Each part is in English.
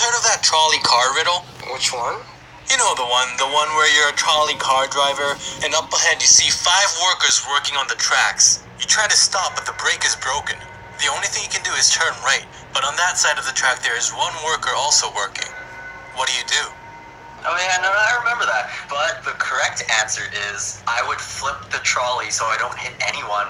heard of that trolley car riddle? Which one? You know the one where you're a trolley car driver, and up ahead you see 5 workers working on the tracks. You try to stop, but the brake is broken. The only thing you can do is turn right, but on that side of the track there is 1 worker also working. What do? Oh yeah, no, I remember that. But the correct answer is I would flip the trolley so I don't hit anyone.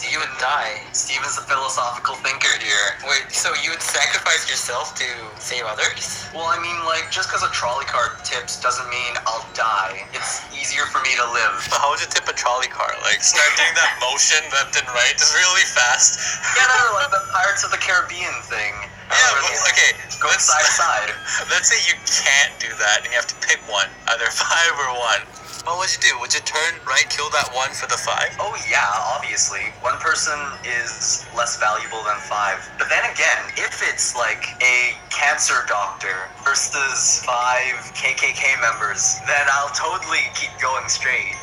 You would die. Steven's a philosophical thinker here. Wait, so you would sacrifice yourself to save others? Well, I mean, like, just because a trolley car tips doesn't mean I'll die. It's easier for me to live. But how would you tip a trolley car? Like, start doing that motion left and right just really fast? Yeah, no, like the Pirates of the Caribbean thing. Yeah, but, okay. Go side to side. Let's say you can't do that and you have to pick one, either 5 or 1. What would you do? Would you turn right, kill that 1 for the 5? Oh yeah, obviously. 1 person is less valuable than 5. But then again, if it's like a cancer doctor versus 5 KKK members, then I'll totally keep going straight.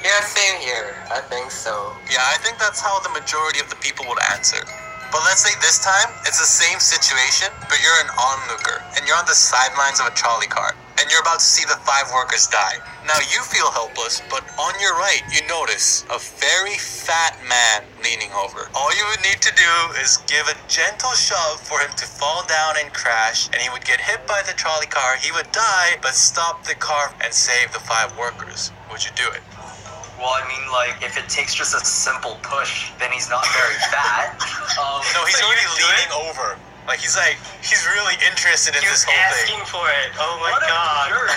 Yeah, same here. I think so. Yeah, I think that's how the majority of the people would answer. But let's say this time, it's the same situation, but you're an onlooker, and you're on the sidelines of a trolley car, and you're about to see the 5 workers die. Now you feel helpless, but on your right, you notice a very fat man leaning over. All you would need to do is give a gentle shove for him to fall down and crash, and he would get hit by the trolley car, he would die, but stop the car and save the 5 workers. Would you do it? Well, I mean, like, if it takes just a simple push, then he's not very fat. No, he's already leaning over. Like, he's really interested in this whole thing. Asking for it. Oh my What god. a jerk.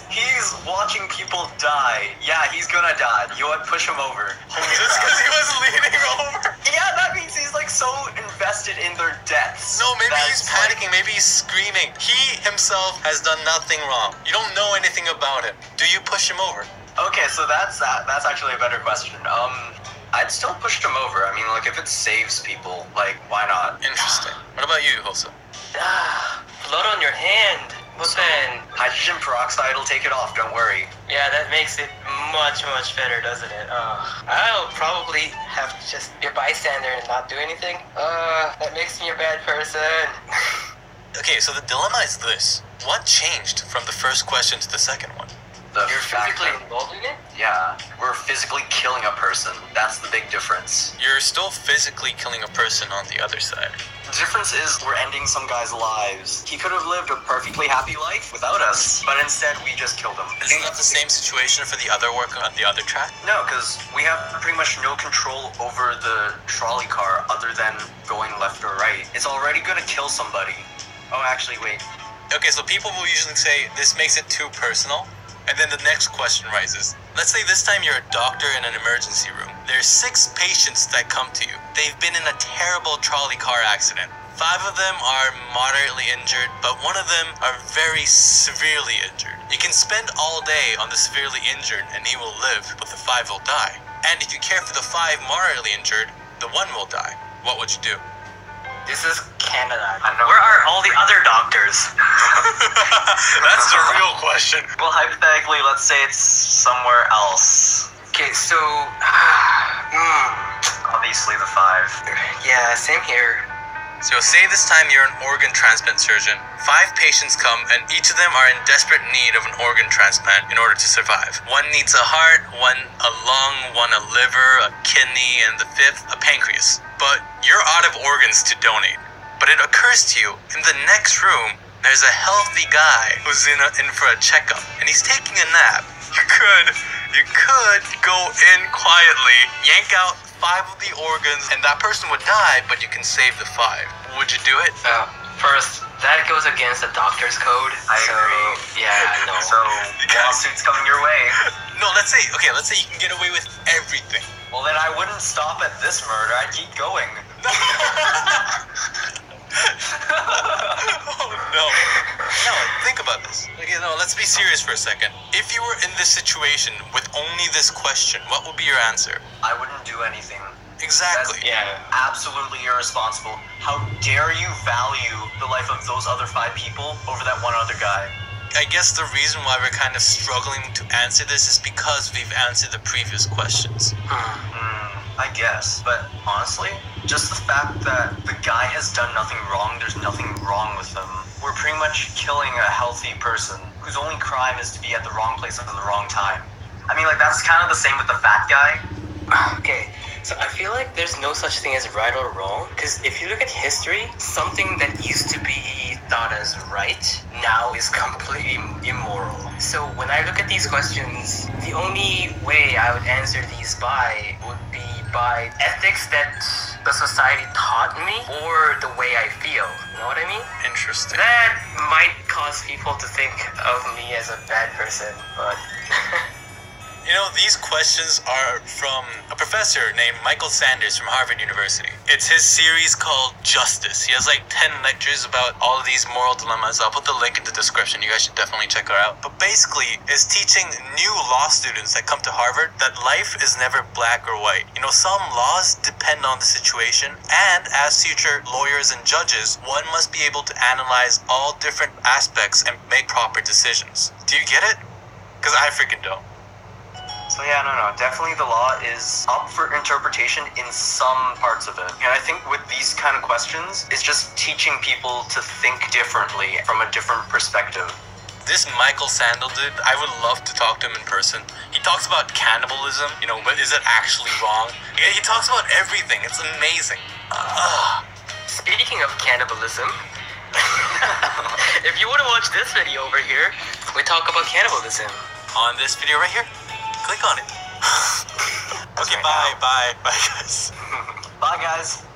He's watching people die. Yeah, he's gonna die. You want push him over. Just because he was leaning over? Yeah, that means he's like so invested in their deaths. No, maybe he's that's, like, panicking, maybe he's screaming. He himself has done nothing wrong. You don't know anything about him. Do you push him over? Okay, so that's actually a better question. I'd still push him over. I mean, like, if it saves people, like, why not? Interesting. What about you, Hosa? Blood on your hand. Well then, Hydrogen peroxide will take it off, don't worry. yeah, that makes it much better, doesn't it? I'll probably have to just be a bystander and not do anything. That makes me a bad person. Okay, so the dilemma is this. What changed from the first question to the second one? You're physically involved in it? Yeah, we're physically killing a person. That's the big difference. You're still physically killing a person on the other side. The difference is we're ending some guy's lives. He could have lived a perfectly happy life without us, but instead we just killed him. Isn't that the same situation for the other worker on the other track? No, because we have pretty much no control over the trolley car other than going left or right. It's already gonna kill somebody. Oh, actually, wait. Okay, so people will usually say, this makes it too personal. And then the next question rises. Let's say this time you're a doctor in an emergency room. There's 6 patients that come to you. They've been in a terrible trolley car accident. 5 of them are moderately injured, but 1 of them are very severely injured. You can spend all day on the severely injured and he will live, but the 5 will die. And if you care for the 5 moderately injured, the 1 will die. What would you do? This is Canada. Where are all the other doctors? That's the real question. Well, hypothetically, let's say it's somewhere else. Okay, so... Obviously the 5. yeah, same here. So say this time you're an organ transplant surgeon. 5 patients come and each of them are in desperate need of an organ transplant in order to survive. 1 needs a heart, 1 a lung, 1 a liver, a kidney, and the 5th a pancreas. But you're out of organs to donate. But it occurs to you, in the next room, there's a healthy guy who's in for a checkup, and he's taking a nap. You could go in quietly, yank out 5 of the organs, and that person would die, but you can save the 5. Would you do it? First, that goes against the doctor's code. I agree. Yeah, no. So, lawsuit's coming your way. No, let's say you can get away with everything. Well, then I wouldn't stop at this murder. I'd keep going. Oh no. No, think about this. Okay, no, let's be serious for a second. If you were in this situation with only this question, what would be your answer? I wouldn't do anything. Exactly. Yeah. Absolutely irresponsible. How dare you value the life of those other 5 people over that 1 other guy? I guess the reason why we're kind of struggling to answer this is because we've answered the previous questions. I guess, but honestly, just the fact that the guy has done nothing wrong, there's nothing wrong with him. We're pretty much killing a healthy person whose only crime is to be at the wrong place at the wrong time. I mean, like, that's kind of the same with the fat guy. Okay, so I feel like there's no such thing as right or wrong, because if you look at history, something that used to be thought as right now is completely immoral. So when I look at these questions, the only way I would answer these by would be by ethics that the society taught me or the way I feel. You know what I mean? Interesting. That might cause people to think of me as a bad person, but You know, these questions are from a professor named Michael Sanders from Harvard University. It's his series called Justice. He has like 10 lectures about all of these moral dilemmas. I'll put the link in the description. You guys should definitely check her out. But basically, it's teaching new law students that come to Harvard that life is never black or white. You know, some laws depend on the situation, and as future lawyers and judges, one must be able to analyze all different aspects and make proper decisions. Do you get it? Because I freaking don't. So yeah, no, definitely the law is up for interpretation in some parts of it. And I think with these kind of questions, it's just teaching people to think differently from a different perspective. This Michael Sandel dude, I would love to talk to him in person. He talks about cannibalism, you know, but is it actually wrong? Yeah, he talks about everything. It's amazing. speaking of cannibalism, if you want to watch this video over here, we talk about cannibalism. On this video right here, click on it. Okay, bye guys. Bye, guys.